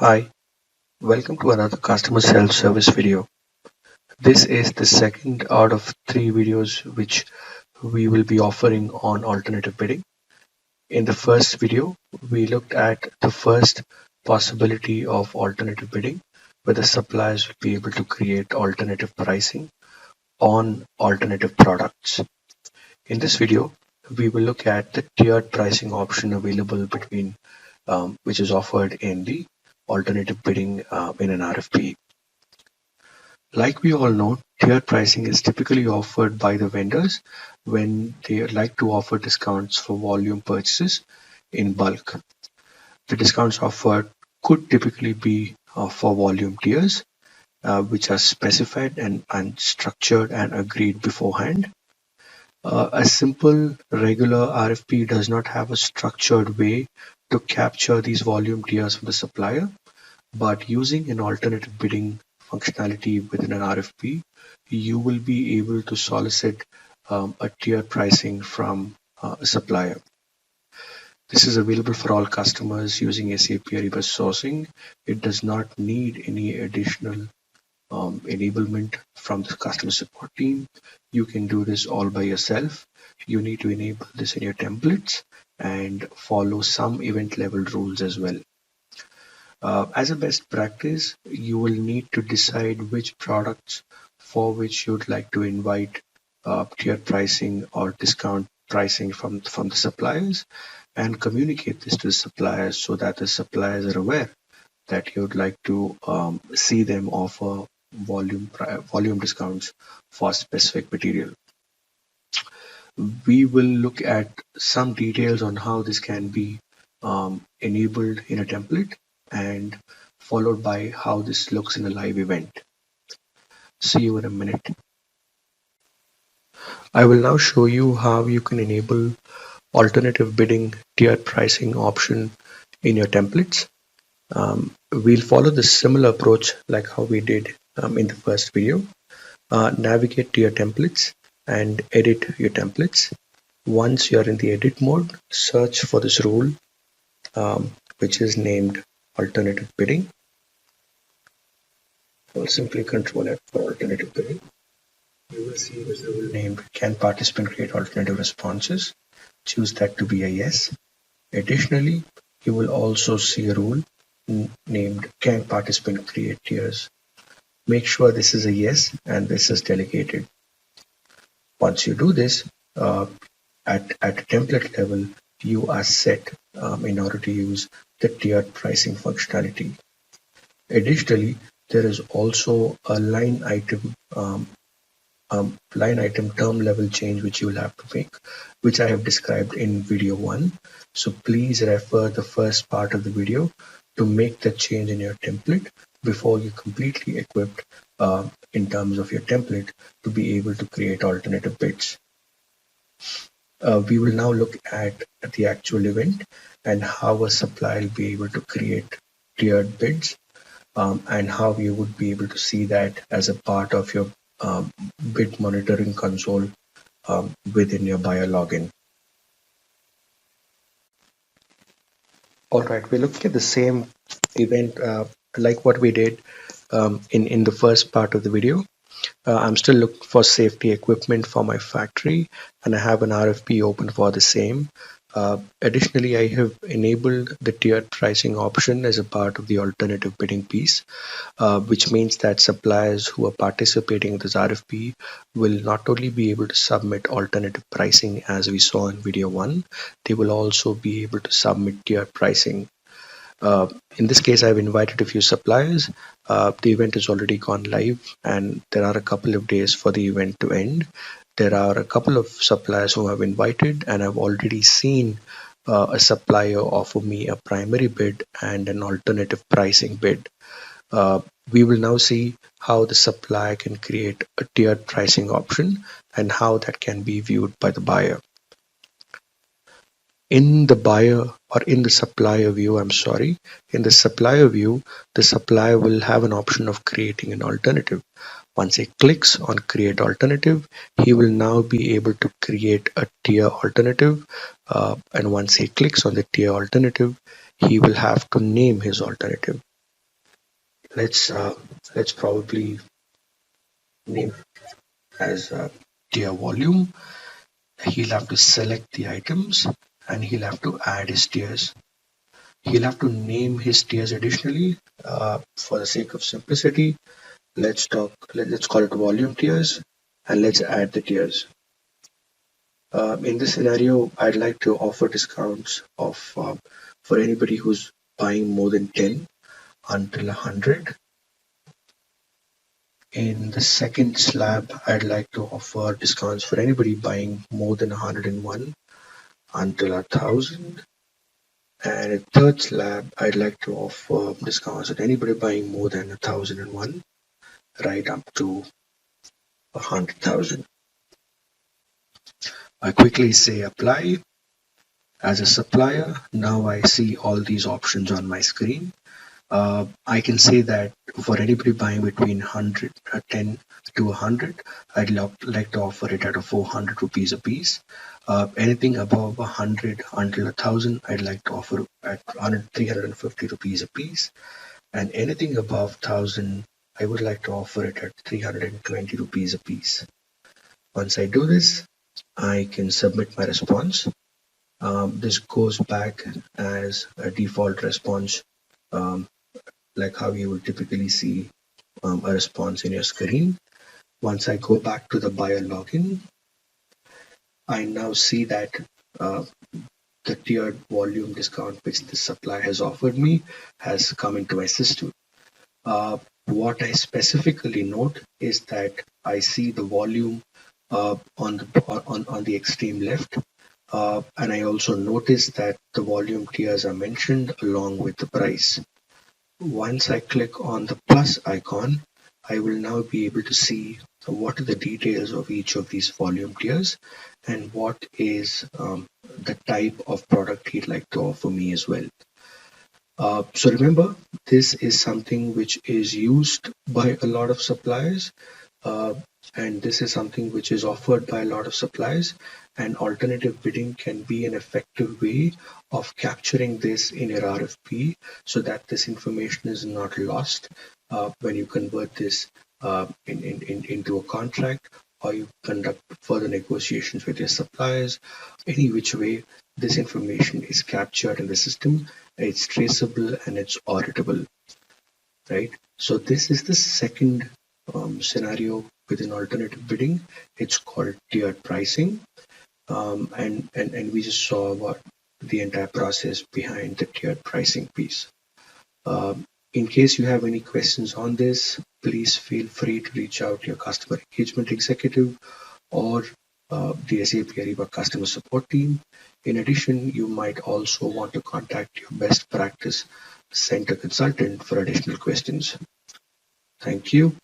Hi, welcome to another customer self-service video. This is the second out of three videos which we will be offering on alternative bidding. In the first video, we looked at the first possibility of alternative bidding, where the suppliers will be able to create alternative pricing on alternative products. In this video, we will look at the tiered pricing option available between which is offered in the alternative bidding in an RFP. Like we all know, tiered pricing is typically offered by the vendors when they like to offer discounts for volume purchases in bulk. The discounts offered could typically be for volume tiers, which are specified and structured and agreed beforehand. A simple regular RFP does not have a structured way to capture these volume tiers from the supplier, but using an alternative bidding functionality within an RFP, you will be able to solicit a tiered pricing from a supplier. This is available for all customers using SAP Ariba sourcing. It does not need any additional enablement from the customer support team. You can do this all by yourself. You need to enable this in your templates and follow some event level rules as well. As a best practice, you will need to decide which products for which you'd like to invite tiered pricing or discount pricing from the suppliers and communicate this to the suppliers so that the suppliers are aware that you'd like to see them offer volume discounts for specific material. We will look at some details on how this can be enabled in a template and followed by how this looks in a live event. See you in a minute. I will now show you how you can enable alternative bidding tiered pricing option in your templates. We'll follow the similar approach like how we did in the first video. Navigate to your templates and edit your templates. Once you're in the edit mode, search for this rule which is named alternative bidding. I'll simply control F for alternative bidding. You will see this rule named can participant create alternative responses. Choose that to be a yes. Additionally, you will also see a rule named can participant create tiers. Make sure this is a yes and this is delegated. Once you do this, at a template level, you are set in order to use the tiered pricing functionality. Additionally, there is also a line item term level change which you will have to make, which I have described in video 1. So please refer the first part of the video to make the change in your template before you completely equipped in terms of your template to be able to create alternative bids. We will now look at the actual event and how a supplier will be able to create tiered bids and how you would be able to see that as a part of your bid monitoring console within your buyer login. All right, we're looking at the same event like what we did in the first part of the video. I'm still looking for safety equipment for my factory and I have an RFP open for the same. Additionally, I have enabled the tiered pricing option as a part of the alternative bidding piece, which means that suppliers who are participating in this RFP will not only be able to submit alternative pricing as we saw in video 1, they will also be able to submit tiered pricing. In this case, I've invited a few suppliers. The event has already gone live and there are a couple of days for the event to end. There are a couple of suppliers who have invited and I've already seen a supplier offer me a primary bid and an alternative pricing bid. We will now see how the supplier can create a tiered pricing option and how that can be viewed by the buyer. In the supplier view, in the supplier view, the supplier will have an option of creating an alternative. Once he clicks on create alternative, he will now be able to create a tier alternative. And once he clicks on the tier alternative, he will have to name his alternative. Let's probably name as tier volume. He'll have to select the items and he'll have to add his tiers. He'll have to name his tiers additionally. For the sake of simplicity, let's call it volume tiers and let's add the tiers. In this scenario, I'd like to offer discounts of for anybody who's buying more than 10 until 100. In the second slab, I'd like to offer discounts for anybody buying more than 101 until 1000. And in third slab, I'd like to offer discounts at anybody buying more than 1001 right up to 100,000. I quickly say apply. As a supplier, now I see all these options on my screen. I can say that for anybody buying between 10 to 100, I'd like to offer it at a 400 rupees a piece. Anything above 100 until 1000, I'd like to offer at 350 rupees a piece. And anything above 1000, I would like to offer it at 320 rupees a piece. Once I do this, I can submit my response. This goes back as a default response, like how you would typically see a response in your screen. Once I go back to the buyer login, I now see that the tiered volume discount which the supplier has offered me has come into my system. What I specifically note is that I see the volume on the extreme left, and I also notice that the volume tiers are mentioned along with the price. Once I click on the plus icon, I will now be able to see what are the details of each of these volume tiers and what is the type of product he'd like to offer me as well. So remember, this is something which is used by a lot of suppliers, and this is something which is offered by a lot of suppliers, and alternative bidding can be an effective way of capturing this in your RFP so that this information is not lost when you convert this into a contract or you conduct further negotiations with your suppliers. Any which way, this information is captured in the system, it's traceable and it's auditable, right? So this is the second scenario within alternative bidding. It's called tiered pricing, and we just saw what the entire process behind the tiered pricing piece. In case you have any questions on this, please feel free to reach out to your customer engagement executive or the SAP Ariba customer support team. In addition, you might also want to contact your best practice center consultant for additional questions. Thank you.